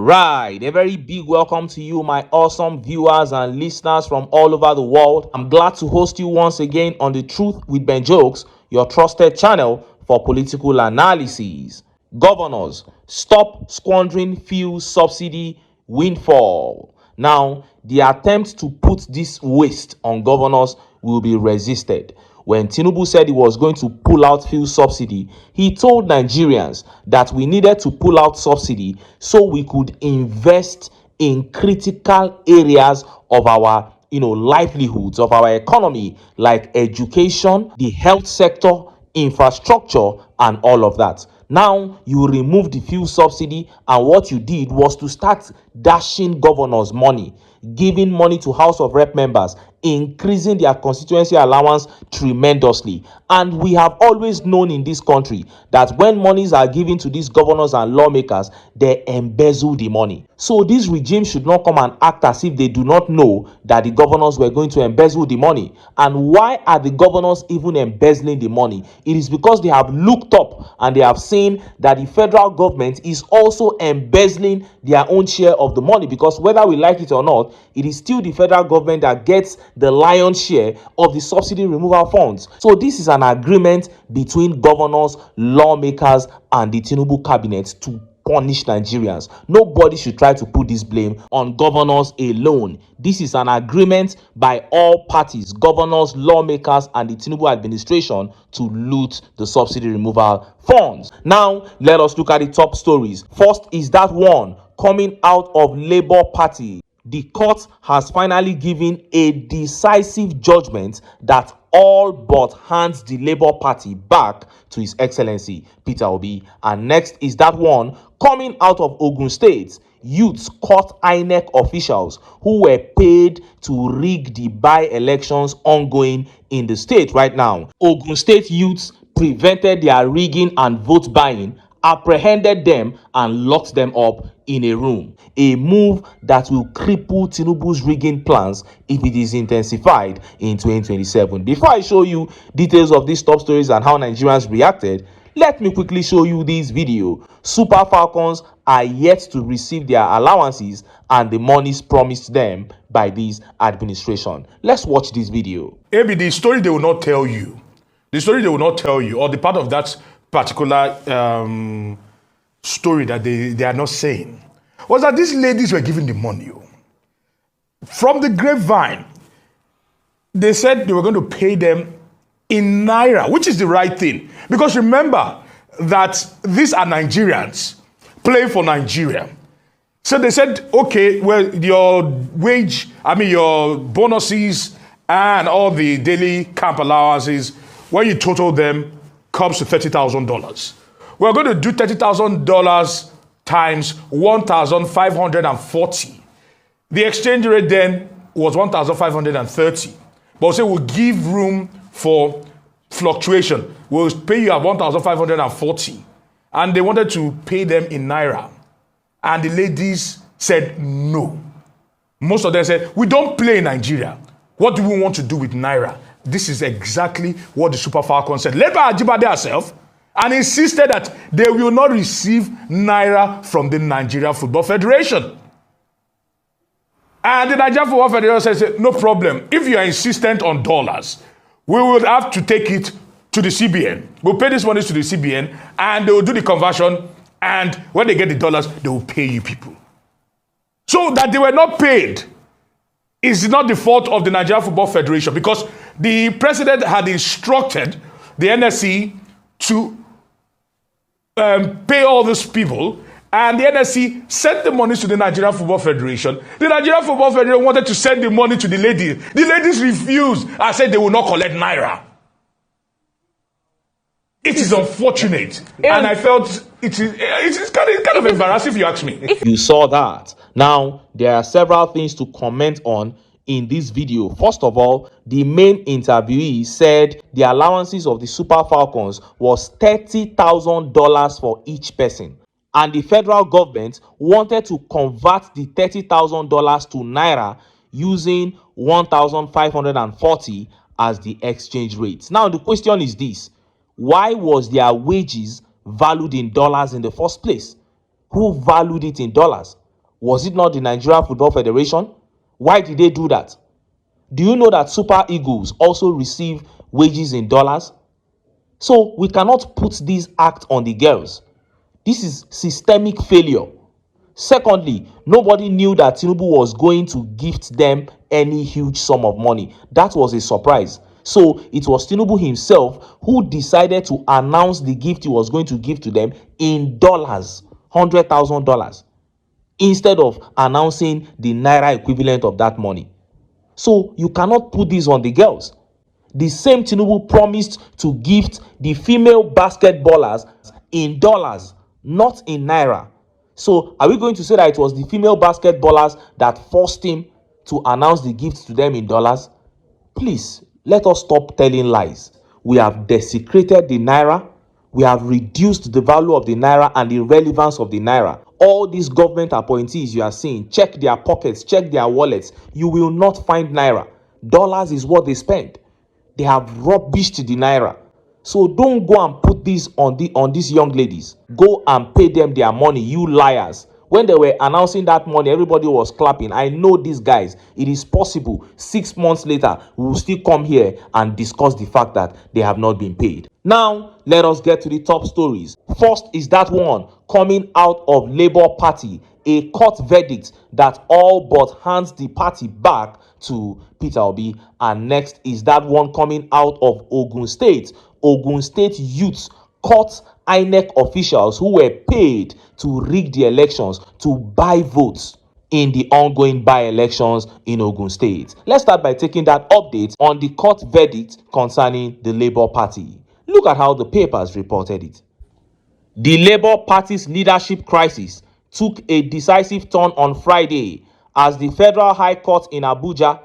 Alright, a very big welcome to you, my awesome viewers and listeners from all over the world. I'm glad to host you once again on The Truth with Ben Jokes, your trusted channel for political analysis. Governors, stop squandering fuel subsidy windfall. Now, the attempt to put this waste on governors will be resisted. When Tinubu said he was going to pull out fuel subsidy, he told Nigerians that we needed to pull out subsidy so we could invest in critical areas of our livelihoods, of our economy, like education, the health sector, infrastructure, and all of that. Now you remove the fuel subsidy, and what you did was to start dashing governors money, giving money to House of Rep members, increasing their constituency allowance tremendously. And we have always known in this country that when monies are given to these governors and lawmakers, they embezzle the money. So this regime should not come and act as if they do not know that the governors were going to embezzle the money. And why are the governors even embezzling the money? It is because they have looked up and they have seen that the federal government is also embezzling their own share of the money, because whether we like it or not, it is still the federal government that gets the lion's share of the subsidy removal funds. So this is an agreement between governors, lawmakers, and the Tinubu cabinet to punish Nigerians. Nobody should try to put this blame on governors alone. This is an agreement by all parties, governors, lawmakers, and the Tinubu administration to loot the subsidy removal funds. Now, let us look at the top stories. First is that one coming out of Labour Party. The court has finally given a decisive judgment that all but hands the Labour Party back to His Excellency Peter Obi. And next is that one coming out of Ogun State. Youths caught INEC officials who were paid to rig the by-elections ongoing in the state right now. Ogun State youths prevented their rigging and vote buying, apprehended them, and locked them up in a room. A move that will cripple Tinubu's rigging plans if it is intensified in 2027. Before I show you details of these top stories and how Nigerians reacted, let me quickly show you this video. Super Falcons are yet to receive their allowances and the monies promised them by this administration. Let's watch this video. Maybe the story they will not tell you. The story they will not tell you, or the part of that particular story that they are not saying, was that these ladies were giving the money. From the grapevine, they said they were going to pay them in Naira, which is the right thing. Because remember that these are Nigerians playing for Nigeria. So they said, okay, well, your wage, your bonuses and all the daily camp allowances, when you total them, comes to $30,000. We're going to do $30,000 times 1,540. The exchange rate then was 1,530. But we'll say we'll give room for fluctuation. We'll pay you at 1,540. And they wanted to pay them in Naira. And the ladies said no. Most of them said, we don't play in Nigeria. What do we want to do with Naira? This is exactly what the Super Falcons said, led by Ajibade herself, and insisted that they will not receive Naira from the Nigeria Football Federation. And the Nigeria Football Federation said, no problem. If you are insistent on dollars, we will have to take it to the CBN. We'll pay this money to the CBN, and they will do the conversion, and when they get the dollars, they will pay you people. So that they were not paid is not the fault of the Nigeria Football Federation, because the president had instructed the NSC to pay all these people, and the NSC sent the money to the Nigeria Football Federation. The Nigeria Football Federation wanted to send the money to the ladies. The ladies refused and said they will not collect Naira. It is unfortunate, and I felt it's kind of embarrassing if you ask me. You saw that. Now, there are several things to comment on in this video. First of all, the main interviewee said the allowances of the Super Falcons was $30,000 for each person. And the federal government wanted to convert the $30,000 to Naira using 1,540 as the exchange rate. Now, the question is this. Why was their wages valued in dollars in the first place? Who valued it in dollars? Was it not the Nigeria Football Federation? Why did they do that? Do you know that Super Eagles also receive wages in dollars? So we cannot put this act on the girls. This is systemic failure. Secondly, nobody knew that Tinubu was going to gift them any huge sum of money. That was a surprise. So it was Tinubu himself who decided to announce the gift he was going to give to them in dollars, $100,000, instead of announcing the naira equivalent of that money. So you cannot put this on the girls. The same Tinubu promised to gift the female basketballers in dollars, not in naira. So are we going to say that it was the female basketballers that forced him to announce the gift to them in dollars? Please, let us stop telling lies. We have desecrated the naira. We have reduced the value of the naira and the relevance of the naira. All these government appointees you are seeing, check their pockets, check their wallets. You will not find naira. Dollars is what they spend. They have rubbished the naira. So don't go and put this on these young ladies. Go and pay them their money, you liars. When they were announcing that money, everybody was clapping. I know these guys. It is possible 6 months later, we will still come here and discuss the fact that they have not been paid. Now, let us get to the top stories. First is that one coming out of Labour Party, a court verdict that all but hands the party back to Peter Obi. And next is that one coming out of Ogun State. Ogun State youths caught INEC officials who were paid to rig the elections to buy votes in the ongoing by-elections in Ogun State. Let's start by taking that update on the court verdict concerning the Labour Party. Look at how the papers reported it. The Labour Party's leadership crisis took a decisive turn on Friday as the Federal High Court in Abuja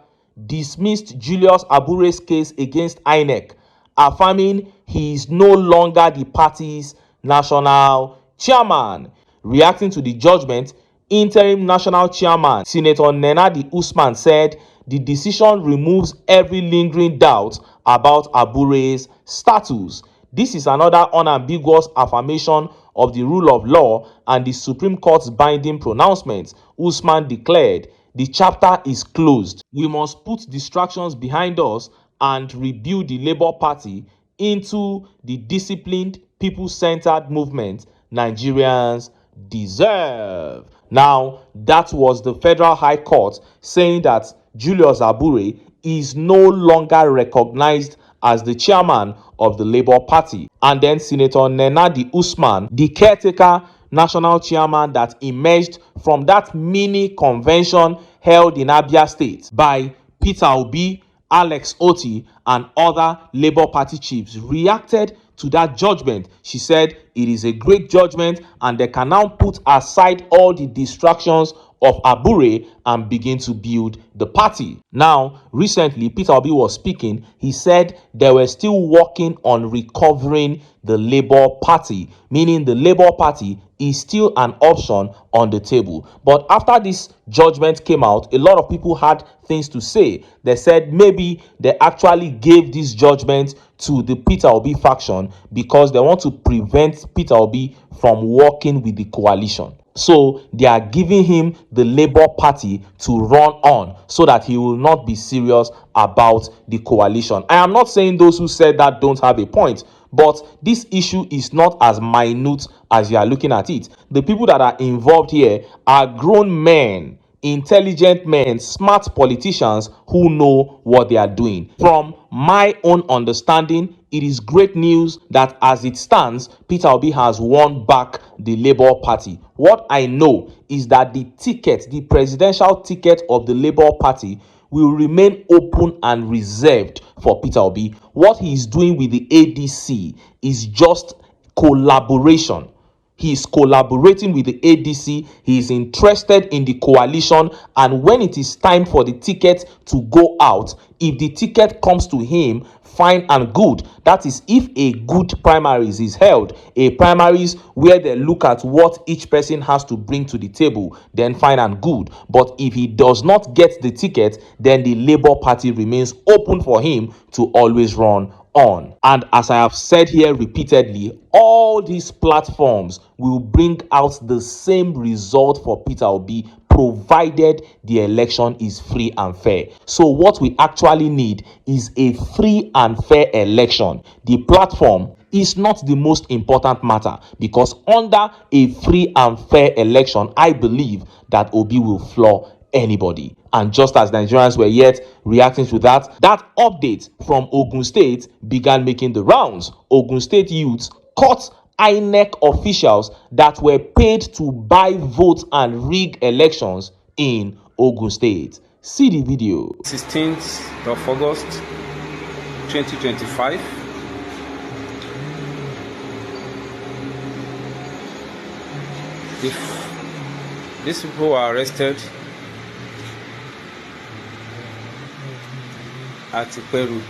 dismissed Julius Abure's case against INEC, affirming he is no longer the party's national chairman. Reacting to the judgment, interim national chairman Senator Nenadi Usman said the decision removes every lingering doubt about Abure's status. This is another unambiguous affirmation of the rule of law and the Supreme Court's binding pronouncement. Usman declared, "The chapter is closed. We must put distractions behind us and rebuild the Labour Party into the disciplined, people-centered movement Nigerians deserve." Now, that was the Federal High Court saying that Julius Abure is no longer recognized as the chairman of the Labour Party. And then Senator Nenadi Usman, the caretaker national chairman that emerged from that mini convention held in Abia State by Peter Obi, Alex Oti, and other Labour Party chiefs, reacted to that judgment. She said it is a great judgment and they can now put aside all the distractions of Abure and begin to build the party. Now, recently, Peter Obi was speaking. He said they were still working on recovering the Labour Party, meaning the Labour Party is still an option on the table. But after this judgment came out, a lot of people had things to say. They said maybe they actually gave this judgment to the Peter Obi faction because they want to prevent Peter Obi from working with the coalition. So they are giving him the Labour Party to run on so that he will not be serious about the coalition. I am not saying those who said that don't have a point, but this issue is not as minute as you are looking at it. The people that are involved here are grown men, intelligent men, smart politicians who know what they are doing. From my own understanding, it is great news that as it stands, Peter Obi has won back the Labour Party. What I know is that the ticket, the presidential ticket of the Labour Party, will remain open and reserved for Peter Obi. What he is doing with the ADC is just collaboration. He is collaborating with the ADC. He is interested in the coalition. And when it is time for the ticket to go out, if the ticket comes to him, fine and good. That is if a good primaries is held, a primaries where they look at what each person has to bring to the table, then fine and good. But if he does not get the ticket, then the Labour Party remains open for him to always run on. And as I have said here repeatedly, all these platforms will bring out the same result for Peter Obi provided the election is free and fair. So what we actually need is a free and fair election. The platform is not the most important matter, because under a free and fair election, I believe that Obi will floor anybody. And just as Nigerians were yet reacting to that update from Ogun State began making the rounds. Ogun State youths caught INEC officials that were paid to buy votes and rig elections in Ogun State. See the video. 16th of August 2025. If these people were arrested at Peru,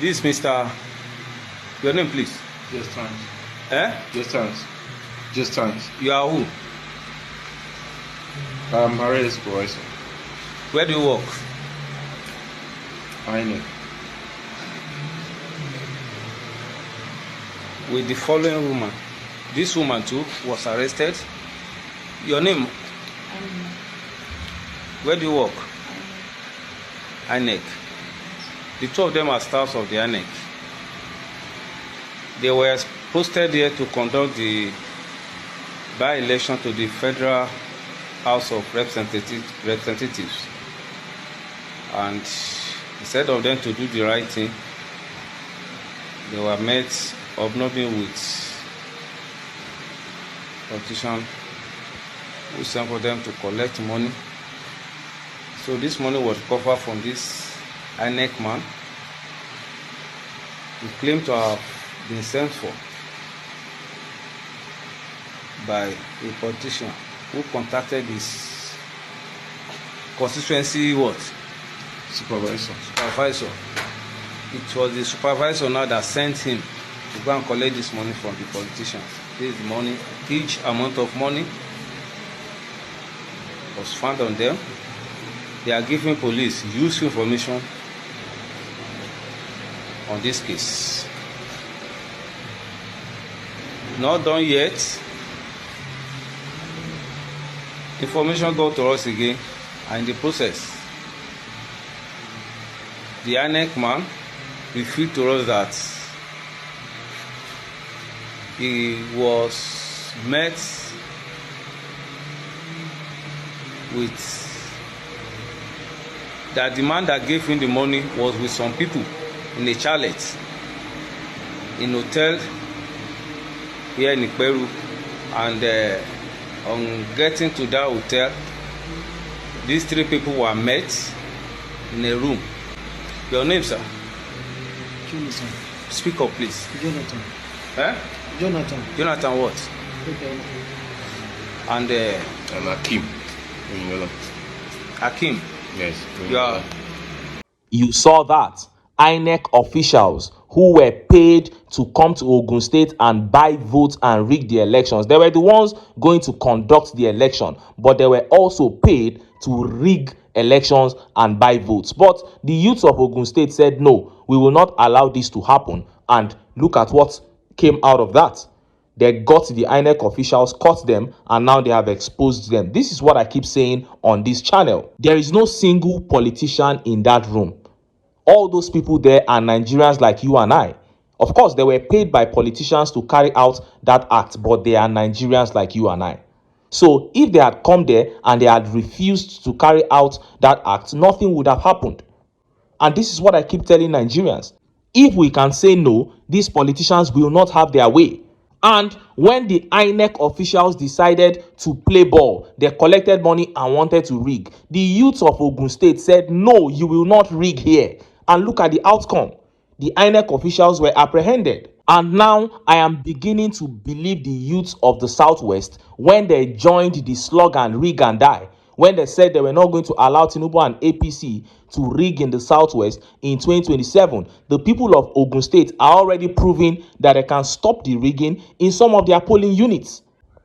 this Mr. Your name, please. Just times. Eh? Just times. Just times. You are who? I'm Harry's supervisor. Where do you work? I know. With the following woman. This woman too was arrested. Your name? Where do you work? INEC. The two of them are staffs of the INEC. They were posted here to conduct the by-election to the Federal House of Representatives. And instead of them to do the right thing, they were met obnobbing with politicians who sent for them to collect money. So this money was recovered from this INEC man. He claimed to have been sent for by a politician who contacted his constituency supervisor. It was the supervisor now that sent him to go and collect this money from the politicians. This money, huge amount of money was found on them. They are giving police useful information on this case. Not done yet. Information got to us again, and in the process, the INEC man revealed to us that he was met with that the man that gave him the money was with some people in a chalet in a hotel here in Peru, and on getting to that hotel, these three people were met in a room. Your name, sir? Jonathan. Speak up, please. Jonathan. Eh? Jonathan. Jonathan what? Okay. And And Akim. Akim. Yes. You are. You saw that. INEC officials who were paid to come to Ogun State and buy votes and rig the elections. They were the ones going to conduct the election, but they were also paid to rig elections and buy votes. But the youths of Ogun State said, no, we will not allow this to happen. And look at what came out of that. They got the INEC officials, caught them, and now they have exposed them. This is what I keep saying on this channel. There is no single politician in that room. All those people there are Nigerians like you and I. Of course, they were paid by politicians to carry out that act, but they are Nigerians like you and I. So if they had come there and they had refused to carry out that act, nothing would have happened. And this is what I keep telling Nigerians. If we can say no, these politicians will not have their way. And when the INEC officials decided to play ball, they collected money and wanted to rig. The youths of Ogun State said, no, you will not rig here. And look at the outcome. The INEC officials were apprehended. And now I am beginning to believe the youths of the Southwest when they joined the slogan rig and die. When they said they were not going to allow Tinubu and APC to rig in the Southwest in 2027, the people of Ogun State are already proving that they can stop the rigging in some of their polling units.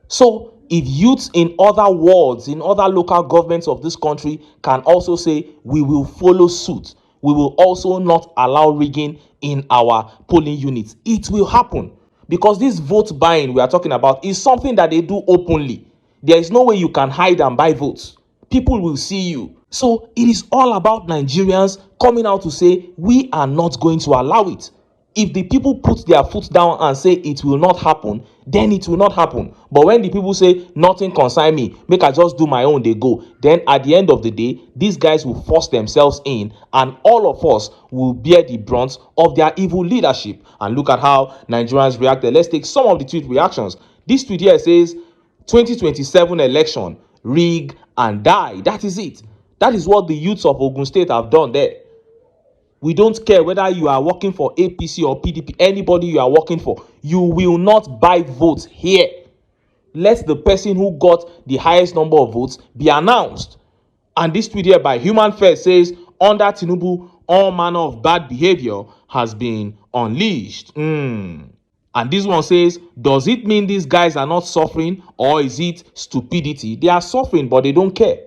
So if youths in other wards, in other local governments of this country can also say, we will follow suit, we will also not allow rigging in our polling units. It will happen because this vote buying we are talking about is something that they do openly. There is no way you can hide and buy votes. People will see you. So it is all about Nigerians coming out to say we are not going to allow it. If the people put their foot down and say it will not happen, then it will not happen. But when the people say nothing concern me, make I just do my own, they go. Then at the end of the day, these guys will force themselves in and all of us will bear the brunt of their evil leadership. And look at how Nigerians reacted. Let's take some of the tweet reactions. This tweet here says 2027 election, rig and die. That is it. That is what the youths of Ogun State have done there. We don't care whether you are working for APC or PDP, anybody you are working for, you will not buy votes here. Let the person who got the highest number of votes be announced. And this tweet here by Human First says, under Tinubu, all manner of bad behavior has been unleashed. And this one says, does it mean these guys are not suffering or is it stupidity? They are suffering, but they don't care.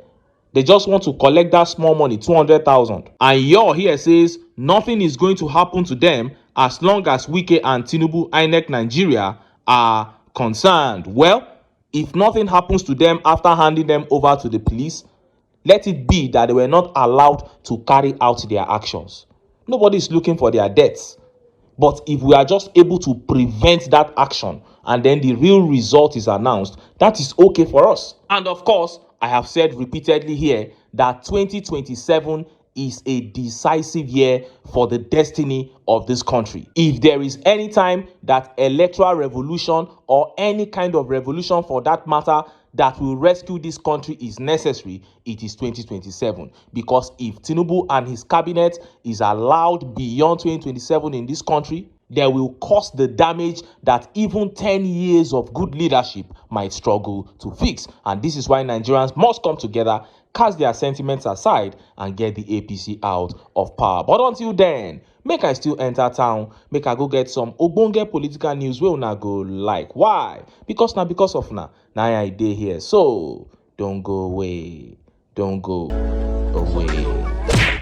They just want to collect that small money, 200,000. And your here says nothing is going to happen to them as long as Wike and Tinubu INEC Nigeria are concerned. Well, if nothing happens to them after handing them over to the police, let it be that they were not allowed to carry out their actions. Nobody is looking for their deaths. But if we are just able to prevent that action and then the real result is announced, that is okay for us. And of course, I have said repeatedly here that 2027 is a decisive year for the destiny of this country. If there is any time that electoral revolution or any kind of revolution for that matter that will rescue this country is necessary, it is 2027. Because if Tinubu and his cabinet is allowed beyond 2027 in this country, they will cause the damage that even 10 years of good leadership might struggle to fix. And this is why Nigerians must come together, cast their sentiments aside, and get the APC out of power. But until then, make I still enter town, make I go get some ogbonge political news wey una go like. Why? Because now because of now I dey here. So don't go away. Don't go away.